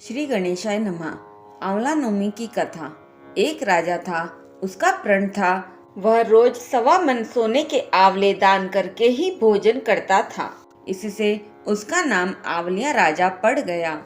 श्री गणेशाय नमः। आंवला नवमी की कथा। एक राजा था, उसका प्रण था वह रोज 1.25 मन सोने के आंवले दान करके ही भोजन करता था। इससे उसका नाम आंवलिया राजा पड़ गया।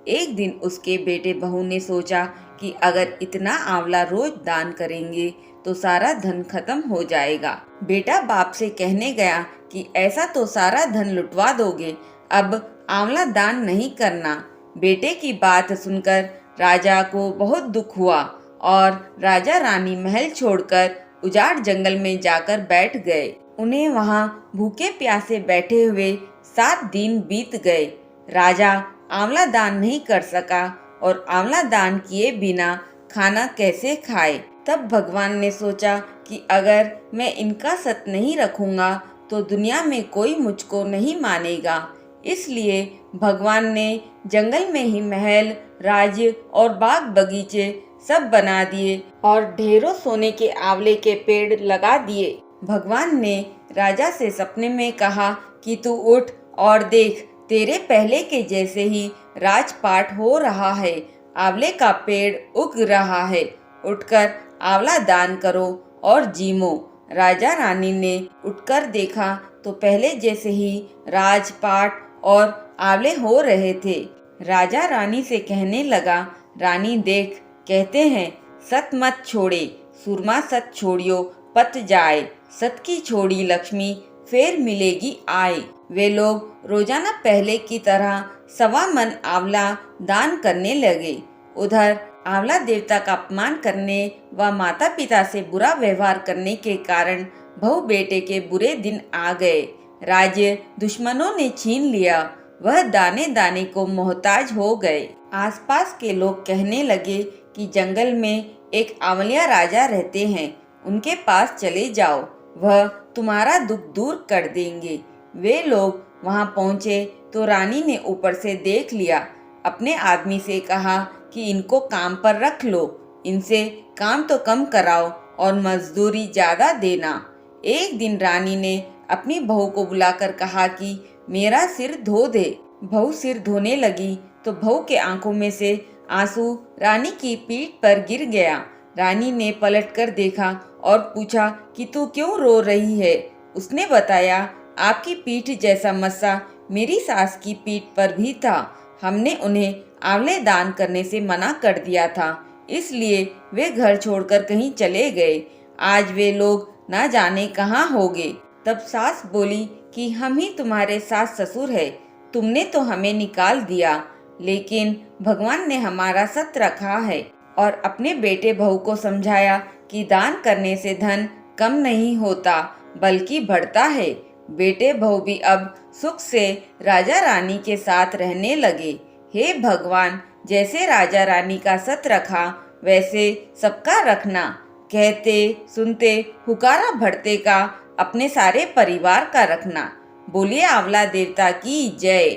एक दिन उसके बेटे बहू ने सोचा कि अगर इतना आंवला रोज दान करेंगे तो सारा धन खत्म हो जाएगा। बेटा बाप से कहने गया कि ऐसा तो सारा धन लुटवा दोगे, अब आंवला दान नहीं करना। बेटे की बात सुनकर राजा को बहुत दुख हुआ और राजा रानी महल छोड़कर उजाड़ जंगल में जाकर बैठ गए। उन्हें वहां भूखे प्यासे बैठे हुए 7 दिन बीत गए। राजा आंवला दान नहीं कर सका और आंवला दान किए बिना खाना कैसे खाए। तब भगवान ने सोचा कि अगर मैं इनका सत नहीं रखूंगा तो दुनिया में कोई मुझको नहीं मानेगा। इसलिए भगवान ने जंगल में ही महल, राज्य और बाग बगीचे सब बना दिए और ढेरों सोने के आंवले के पेड़ लगा दिए। भगवान ने राजा से सपने में कहा कि तू उठ और देख, तेरे पहले के जैसे ही राजपाट हो रहा है, आंवले का पेड़ उग रहा है, उठकर आंवला दान करो और जीमो। राजा रानी ने उठकर देखा तो पहले जैसे ही राजपाट और आंवले हो रहे थे। राजा रानी से कहने लगा, रानी देख, कहते हैं सत मत छोड़े, सुरमा सत छोड़ियो पत जाए, सत की छोड़ी लक्ष्मी फिर मिलेगी आए। वे लोग रोजाना पहले की तरह 1.25 मन आंवला दान करने लगे। उधर आंवला देवता का अपमान करने व माता पिता से बुरा व्यवहार करने के कारण बहू बेटे के बुरे दिन आ गए। राज्य दुश्मनों ने छीन लिया, वह दाने दाने को मोहताज हो गए। आसपास के लोग कहने लगे कि जंगल में एक आंवलिया राजा रहते हैं, उनके पास चले जाओ, वह तुम्हारा दुख दूर कर देंगे। वे लोग वहां पहुंचे तो रानी ने ऊपर से देख लिया। अपने आदमी से कहा कि इनको काम पर रख लो, इनसे काम तो कम कराओ और मजदूरी ज्यादा देना। एक दिन रानी ने अपनी बहू को बुलाकर कहा कि मेरा सिर धो दे। बहू सिर धोने लगी तो बहू के आंखों में से आंसू रानी की पीठ पर गिर गया। रानी ने पलटकर देखा और पूछा कि तू क्यों रो रही है। उसने बताया, आपकी पीठ जैसा मस्सा मेरी सास की पीठ पर भी था, हमने उन्हें आंवले दान करने से मना कर दिया था, इसलिए वे घर छोड़कर कहीं चले गए। आज वे लोग ना जाने कहाँ होंगे। तब सास बोली कि हम ही तुम्हारे सास ससुर है, तुमने तो हमें निकाल दिया, लेकिन भगवान ने हमारा सत रखा है और अपने बेटे बहू को समझाया कि दान करने से धन कम नहीं होता बल्कि बढ़ता है। बेटे बहू भी अब सुख से राजा रानी के साथ रहने लगे। हे भगवान, जैसे राजा रानी का सत रखा वैसे सबका रखना। कहते सुनते हुकारा भरते का अपने सारे परिवार का रखना। बोलिए आंवला देवता की जय।